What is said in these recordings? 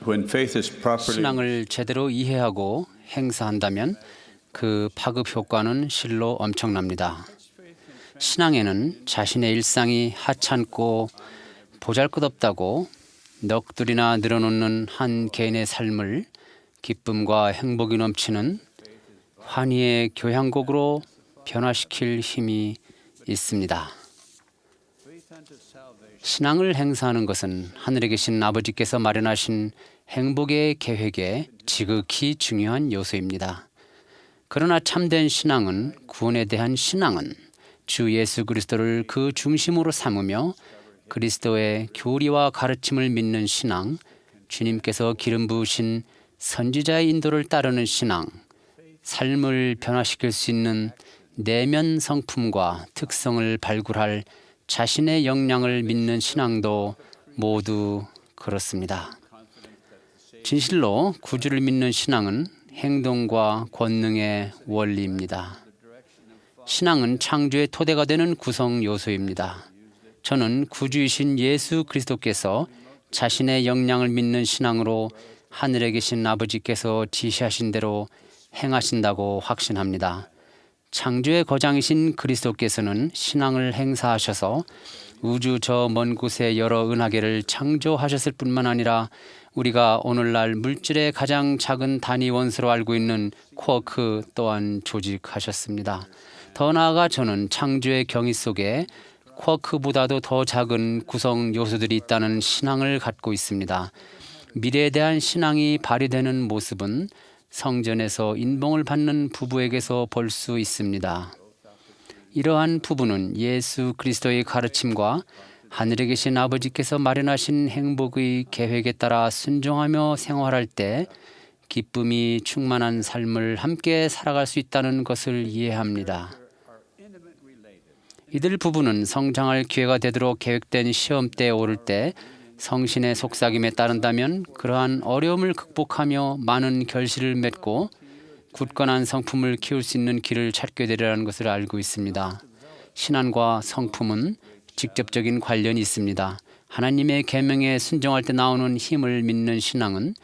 When faith is properly 신앙을 제대로 이해하고 행사한다면 그 파급 효과는 실로 엄청납니다. 신앙에는 자신의 일상이 하찮고 보잘것없다고 넋두리나 늘어놓는 한 개인의 삶을 기쁨과 행복이 넘치는 환희의 교향곡으로 변화시킬 힘이 있습니다. 신앙을 행사하는 것은 하늘에 계신 아버지께서 마련하신 행복의 계획에 지극히 중요한 요소입니다. 그러나 참된 신앙은, 구원에 대한 신앙은 주 예수 그리스도를 그 중심으로 삼으며 그리스도의 교리와 가르침을 믿는 신앙, 주님께서 기름 부으신 선지자의 인도를 따르는 신앙, 삶을 변화시킬 수 있는 내면 성품과 특성을 발굴할 자신의 역량을 믿는 신앙도 모두 그렇습니다. 진실로 구주를 믿는 신앙은 행동과 권능의 원리입니다. 신앙은 창조의 토대가 되는 구성 요소입니다. 저는 구주이신 예수 그리스도께서 자신의 역량을 믿는 신앙으로 하늘에 계신 아버지께서 지시하신 대로 행하신다고 확신합니다. 창조의 거장이신 그리스도께서는 신앙을 행사하셔서 우주 저 먼 곳에 여러 은하계를 창조하셨을 뿐만 아니라 우리가 오늘날 물질의 가장 작은 단위 원소로 알고 있는 쿼크 또한 조직하셨습니다. 더 나아가 저는 창조의 경이 속에 쿼크보다도 더 작은 구성 요소들이 있다는 신앙을 갖고 있습니다. 미래에 대한 신앙이 발휘되는 모습은 성전에서 인봉을 받는 부부에게서 볼 수 있습니다. 이러한 부부는 예수 그리스도의 가르침과 하늘에 계신 아버지께서 마련하신 행복의 계획에 따라 순종하며 생활할 때 기쁨이 충만한 삶을 함께 살아갈 수 있다는 것을 이해합니다. 이들 부부는 성장할 기회가 되도록 계획된 시험대에 오를 때 성신의 속삭임에 따른다면 그러한 어려움을 극복하며 많은 결실을 맺고 굳건한 성품을 키울 수 있는 길을 찾게 되리라는 것을 알고 있습니다. 신앙과 성품은 직접적인 관련이 있습니다. 하나님의 계명에 순종할 때 나오는 힘을 믿는 신앙은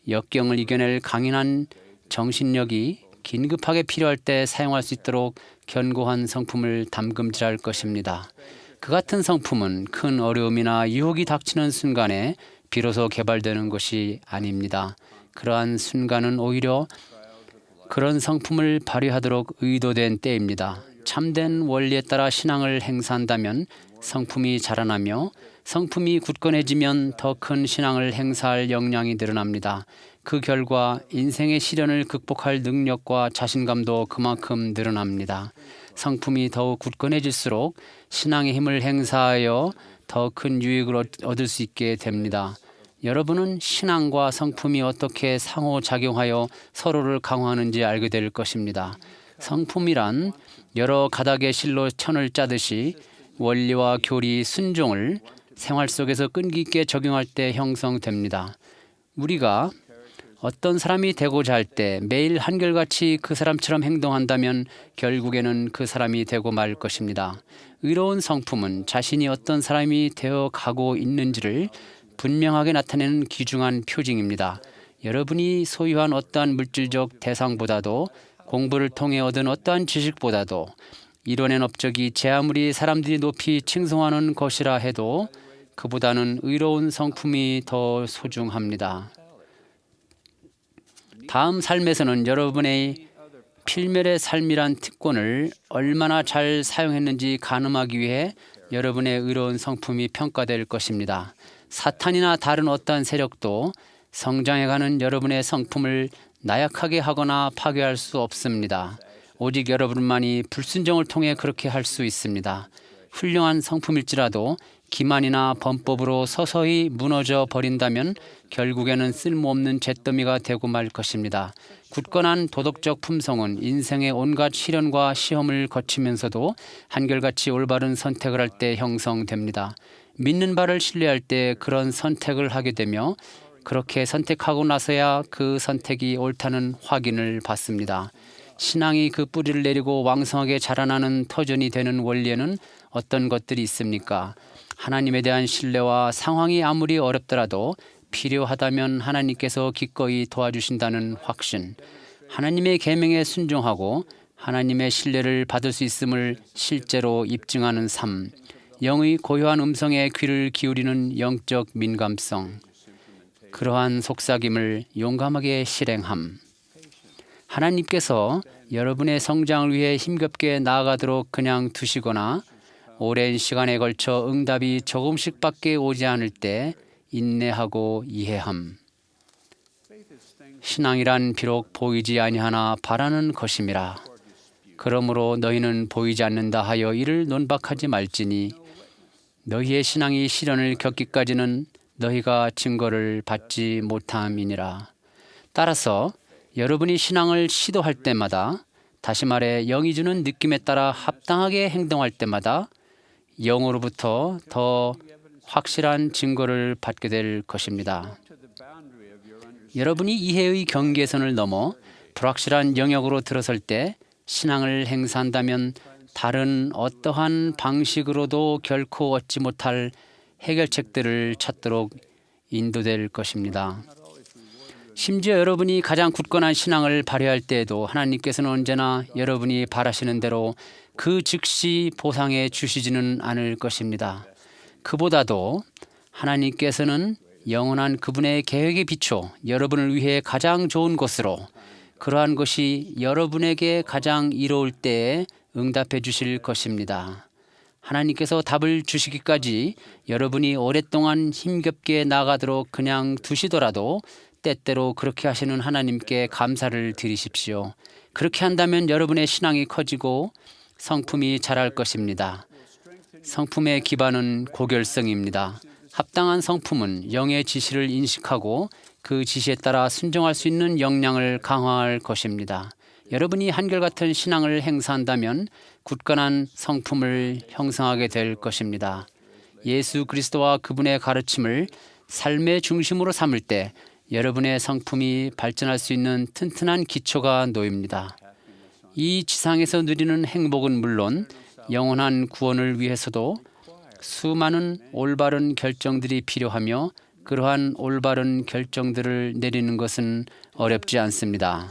역경을 이겨낼 강인한 정신력이 긴급하게 필요할 때 사용할 수 있도록 견고한 성품을 담금질할 것입니다. 그 같은 성품은 큰 어려움이나 유혹이 닥치는 순간에 비로소 개발되는 것이 아닙니다. 그러한 순간은 오히려 그런 성품을 발휘하도록 의도된 때입니다. 참된 원리에 따라 신앙을 행사한다면 성품이 자라나며 성품이 굳건해지면 더 큰 신앙을 행사할 역량이 늘어납니다. 그 결과 인생의 시련을 극복할 능력과 자신감도 그만큼 늘어납니다. 성품이 더욱 굳건해질수록 신앙의 힘을 행사하여 더 큰 유익을 얻을 수 있게 됩니다. 여러분은 신앙과 성품이 어떻게 상호작용하여 서로를 강화하는지 알게 될 것입니다. 성품이란 여러 가닥의 실로 천을 짜듯이 원리와 교리, 순종을 생활 속에서 끈기 있게 적용할 때 형성됩니다. 우리가 어떤 사람이 되고자 할 때 매일 한결같이 그 사람처럼 행동한다면 결국에는 그 사람이 되고 말 것입니다. 의로운 성품은 자신이 어떤 사람이 되어 가고 있는지를 분명하게 나타내는 귀중한 표징입니다. 여러분이 소유한 어떠한 물질적 대상보다도 공부를 통해 얻은 어떠한 지식보다도 이뤄낸 업적이 제 아무리 사람들이 높이 칭송하는 것이라 해도 그보다는 의로운 성품이 더 소중합니다. 다음 삶에서는 여러분의 필멸의 삶이란 특권을 얼마나 잘 사용했는지 가늠하기 위해 여러분의 의로운 성품이 평가될 것입니다. 사탄이나 다른 어떠한 세력도 성장해가는 여러분의 성품을 나약하게 하거나 파괴할 수 없습니다. 오직 여러분만이 불순종을 통해 그렇게 할 수 있습니다. 훌륭한 성품일지라도 기만이나 범법으로 서서히 무너져 버린다면 결국에는 쓸모없는 잿더미가 되고 말 것입니다. 굳건한 도덕적 품성은 인생의 온갖 시련과 시험을 거치면서도 한결같이 올바른 선택을 할 때 형성됩니다. 믿는 바를 신뢰할 때 그런 선택을 하게 되며 그렇게 선택하고 나서야 그 선택이 옳다는 확인을 받습니다. 신앙이 그 뿌리를 내리고 왕성하게 자라나는 터전이 되는 원리에는 어떤 것들이 있습니까? 하나님에 대한 신뢰와 상황이 아무리 어렵더라도 필요하다면 하나님께서 기꺼이 도와주신다는 확신, 하나님의 계명에 순종하고 하나님의 신뢰를 받을 수 있음을 실제로 입증하는 삶, 영의 고요한 음성에 귀를 기울이는 영적 민감성, 그러한 속삭임을 용감하게 실행함. 하나님께서 여러분의 성장을 위해 힘겹게 나아가도록 그냥 두시거나 오랜 시간에 걸쳐 응답이 조금씩밖에 오지 않을 때 인내하고 이해함. 신앙이란 비록 보이지 아니하나 바라는 것임이라. 그러므로 너희는 보이지 않는다 하여 이를 논박하지 말지니 너희의 신앙이 시련을 겪기까지는 너희가 증거를 받지 못함이니라. 따라서 여러분이 신앙을 시도할 때마다, 다시 말해 영이 주는 느낌에 따라 합당하게 행동할 때마다 영으로부터 더 확실한 증거를 받게 될 것입니다. 여러분이 이해의 경계선을 넘어 불확실한 영역으로 들어설 때 신앙을 행사한다면 다른 어떠한 방식으로도 결코 얻지 못할 해결책들을 찾도록 인도될 것입니다. 심지어 여러분이 가장 굳건한 신앙을 발휘할 때에도 하나님께서는 언제나 여러분이 바라시는 대로 그 즉시 보상해 주시지는 않을 것입니다. 그보다도 하나님께서는 영원한 그분의 계획에 비춰 여러분을 위해 가장 좋은 것으로, 그러한 것이 여러분에게 가장 이로울 때에 응답해 주실 것입니다. 하나님께서 답을 주시기까지 여러분이 오랫동안 힘겹게 나가도록 그냥 두시더라도 때때로 그렇게 하시는 하나님께 감사를 드리십시오. 그렇게 한다면 여러분의 신앙이 커지고 성품이 자랄 것입니다. 성품의 기반은 고결성입니다. 합당한 성품은 영의 지시를 인식하고 그 지시에 따라 순종할 수 있는 역량을 강화할 것입니다. 여러분이 한결같은 신앙을 행사한다면 굳건한 성품을 형성하게 될 것입니다. 예수 그리스도와 그분의 가르침을 삶의 중심으로 삼을 때 여러분의 성품이 발전할 수 있는 튼튼한 기초가 놓입니다. 이 지상에서 누리는 행복은 물론 영원한 구원을 위해서도 수많은 올바른 결정들이 필요하며 그러한 올바른 결정들을 내리는 것은 어렵지 않습니다.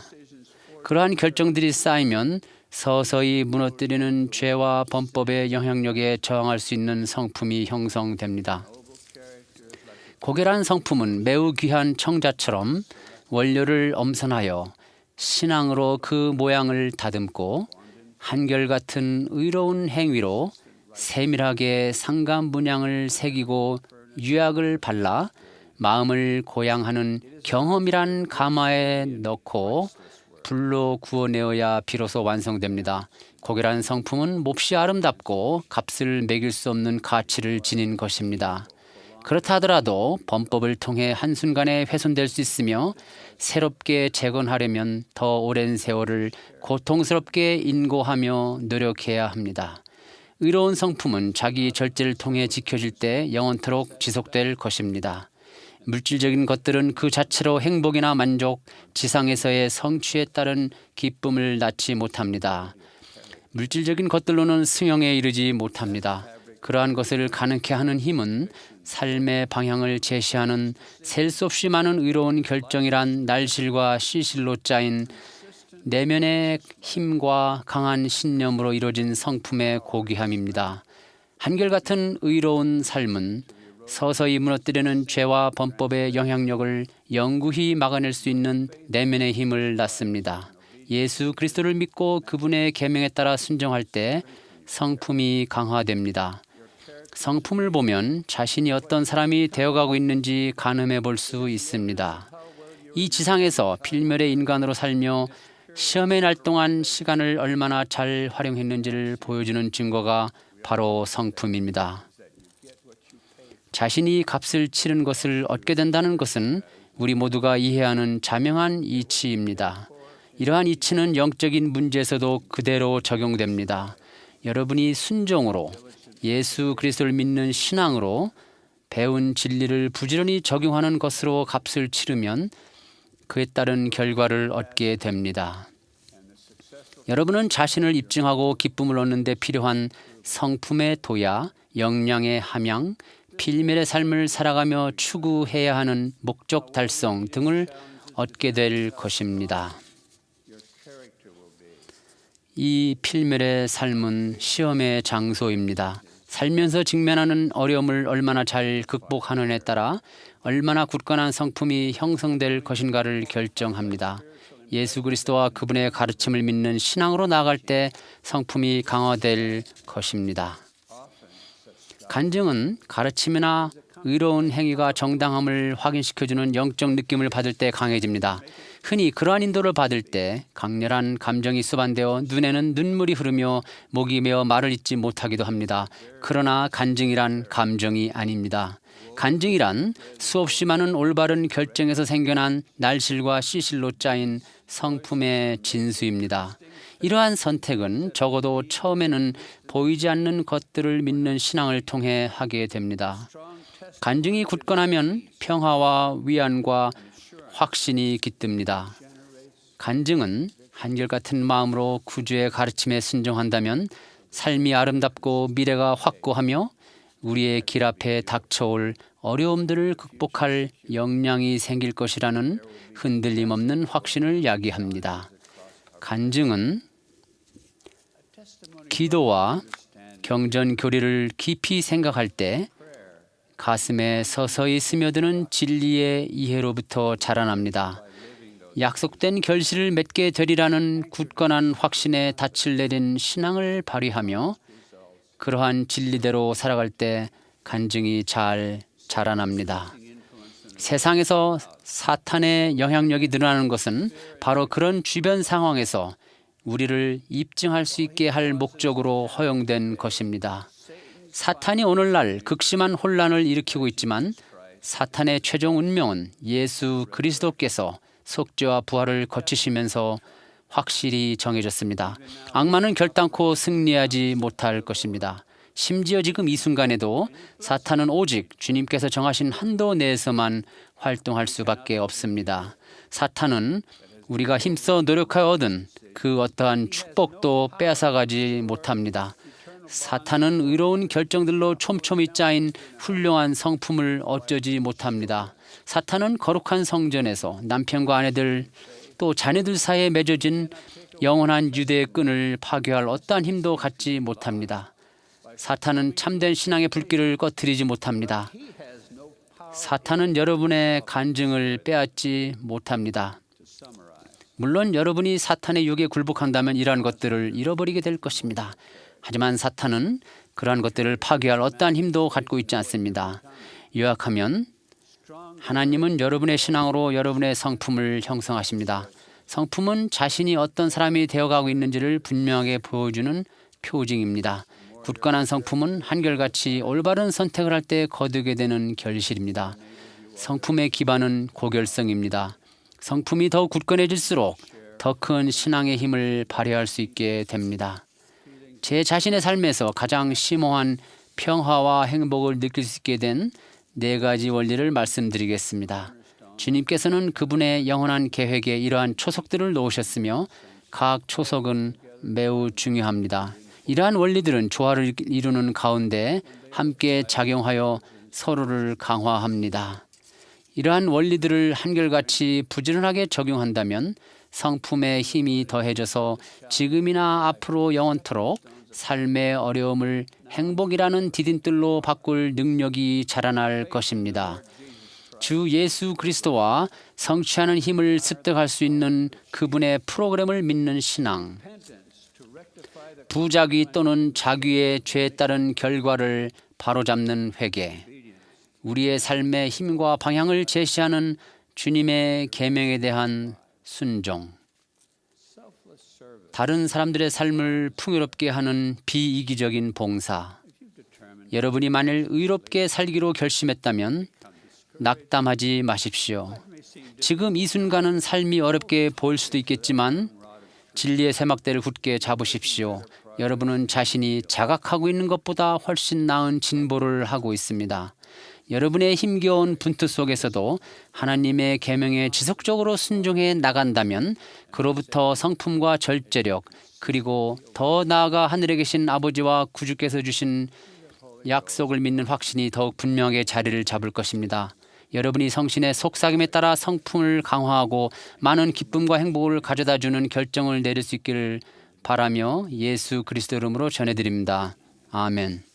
그러한 결정들이 쌓이면 서서히 무너뜨리는 죄와 범법의 영향력에 저항할 수 있는 성품이 형성됩니다. 고결한 성품은 매우 귀한 청자처럼 원료를 엄선하여 신앙으로 그 모양을 다듬고 한결같은 의로운 행위로 세밀하게 상감 분양을 새기고 유약을 발라 마음을 고양하는 경험이란 가마에 넣고 불로 구워내어야 비로소 완성됩니다. 고결한 성품은 몹시 아름답고 값을 매길 수 없는 가치를 지닌 것입니다. 그렇다 하더라도 범법을 통해 한순간에 훼손될 수 있으며 새롭게 재건하려면 더 오랜 세월을 고통스럽게 인고하며 노력해야 합니다. 의로운 성품은 자기 절제를 통해 지켜질 때 영원토록 지속될 것입니다. 물질적인 것들은 그 자체로 행복이나 만족, 지상에서의 성취에 따른 기쁨을 낳지 못합니다. 물질적인 것들로는 승용에 이르지 못합니다. 그러한 것을 가능케 하는 힘은 삶의 방향을 제시하는 셀 수 없이 많은 의로운 결정이란 날실과 시실로 짜인 내면의 힘과 강한 신념으로 이루어진 성품의 고귀함입니다. 한결같은 의로운 삶은 서서히 무너뜨리는 죄와 범법의 영향력을 영구히 막아낼 수 있는 내면의 힘을 낳습니다. 예수 그리스도를 믿고 그분의 계명에 따라 순종할 때 성품이 강화됩니다. 성품을 보면 자신이 어떤 사람이 되어가고 있는지 가늠해 볼 수 있습니다. 이 지상에서 필멸의 인간으로 살며 시험의 날 동안 시간을 얼마나 잘 활용했는지를 보여주는 증거가 바로 성품입니다. 자신이 값을 치른 것을 얻게 된다는 것은 우리 모두가 이해하는 자명한 이치입니다. 이러한 이치는 영적인 문제에서도 그대로 적용됩니다. 여러분이 순종으로 예수 그리스도를 믿는 신앙으로 배운 진리를 부지런히 적용하는 것으로 값을 치르면 그에 따른 결과를 얻게 됩니다. 여러분은 자신을 입증하고 기쁨을 얻는 데 필요한 성품의 도야, 역량의 함양, 필멸의 삶을 살아가며 추구해야 하는 목적 달성 등을 얻게 될 것입니다. 이 필멸의 삶은 시험의 장소입니다. 살면서 직면하는 어려움을 얼마나 잘 극복하느냐에 따라 얼마나 굳건한 성품이 형성될 것인가를 결정합니다. 예수 그리스도와 그분의 가르침을 믿는 신앙으로 나아갈 때 성품이 강화될 것입니다. 간증은 가르침이나 의로운 행위가 정당함을 확인시켜주는 영적 느낌을 받을 때 강해집니다. 흔히 그러한 인도를 받을 때 강렬한 감정이 수반되어 눈에는 눈물이 흐르며 목이 메어 말을 잇지 못하기도 합니다. 그러나 간증이란 감정이 아닙니다. 간증이란 수없이 많은 올바른 결정에서 생겨난 날실과 씨실로 짜인 성품의 진수입니다. 이러한 선택은 적어도 처음에는 보이지 않는 것들을 믿는 신앙을 통해 하게 됩니다. 간증이 굳건하면 평화와 위안과 확신이 깃듭니다. 간증은 한결같은 마음으로 구주의 가르침에 순종한다면 삶이 아름답고 미래가 확고하며 우리의 길 앞에 닥쳐올 어려움들을 극복할 역량이 생길 것이라는 흔들림 없는 확신을 야기합니다. 간증은 기도와 경전 교리를 깊이 생각할 때 가슴에 서서히 스며드는 진리의 이해로부터 자라납니다. 약속된 결실을 맺게 되리라는 굳건한 확신에 닻을 내린 신앙을 발휘하며 그러한 진리대로 살아갈 때 간증이 잘 자라납니다. 세상에서 사탄의 영향력이 늘어나는 것은 바로 그런 주변 상황에서 우리를 입증할 수 있게 할 목적으로 허용된 것입니다. 사탄이 오늘날 극심한 혼란을 일으키고 있지만 사탄의 최종 운명은 예수 그리스도께서 속죄와 부활을 거치시면서 확실히 정해졌습니다. 악마는 결단코 승리하지 못할 것입니다. 심지어 지금 이 순간에도 사탄은 오직 주님께서 정하신 한도 내에서만 활동할 수밖에 없습니다. 사탄은 우리가 힘써 노력하여 얻은 그 어떠한 축복도 빼앗아가지 못합니다. 사탄은 의로운 결정들로 촘촘히 짜인 훌륭한 성품을 어쩌지 못합니다. 사탄은 거룩한 성전에서 남편과 아내들 또 자녀들 사이에 맺어진 영원한 유대의 끈을 파괴할 어떠한 힘도 갖지 못합니다. 사탄은 참된 신앙의 불길을 꺼뜨리지 못합니다. 사탄은 여러분의 간증을 빼앗지 못합니다. 물론 여러분이 사탄의 유혹에 굴복한다면 이러한 것들을 잃어버리게 될 것입니다. 하지만 사탄은 그러한 것들을 파괴할 어떠한 힘도 갖고 있지 않습니다. 요약하면 하나님은 여러분의 신앙으로 여러분의 성품을 형성하십니다. 성품은 자신이 어떤 사람이 되어가고 있는지를 분명하게 보여주는 표징입니다. 굳건한 성품은 한결같이 올바른 선택을 할 때 거두게 되는 결실입니다. 성품의 기반은 고결성입니다. 성품이 더 굳건해질수록 더 큰 신앙의 힘을 발휘할 수 있게 됩니다. 제 자신의 삶에서 가장 심오한 평화와 행복을 느낄 수 있게 된 4가지 원리를 말씀드리겠습니다. 주님께서는 그분의 영원한 계획에 이러한 초석들을 놓으셨으며 각 초석은 매우 중요합니다. 이러한 원리들은 조화를 이루는 가운데 함께 작용하여 서로를 강화합니다. 이러한 원리들을 한결같이 부지런하게 적용한다면 성품의 힘이 더해져서 지금이나 앞으로 영원토록 삶의 어려움을 행복이라는 디딤돌로 바꿀 능력이 자라날 것입니다. 주 예수 그리스도와 성취하는 힘을 습득할 수 있는 그분의 프로그램을 믿는 신앙, 부자귀 또는 자귀의 죄에 따른 결과를 바로잡는 회개, 우리의 삶의 힘과 방향을 제시하는 주님의 계명에 대한 순종, 다른 사람들의 삶을 풍요롭게 하는 비이기적인 봉사. 여러분이 만일 의롭게 살기로 결심했다면 낙담하지 마십시오. 지금 이 순간은 삶이 어렵게 보일 수도 있겠지만 진리의 새막대를 굳게 잡으십시오. 여러분은 자신이 자각하고 있는 것보다 훨씬 나은 진보를 하고 있습니다. 여러분의 힘겨운 분투 속에서도 하나님의 계명에 지속적으로 순종해 나간다면 그로부터 성품과 절제력 그리고 더 나아가 하늘에 계신 아버지와 구주께서 주신 약속을 믿는 확신이 더욱 분명하게 자리를 잡을 것입니다. 여러분이 성신의 속삭임에 따라 성품을 강화하고 많은 기쁨과 행복을 가져다주는 결정을 내릴 수 있기를 바라며 예수 그리스도 이름으로 전해드립니다. 아멘.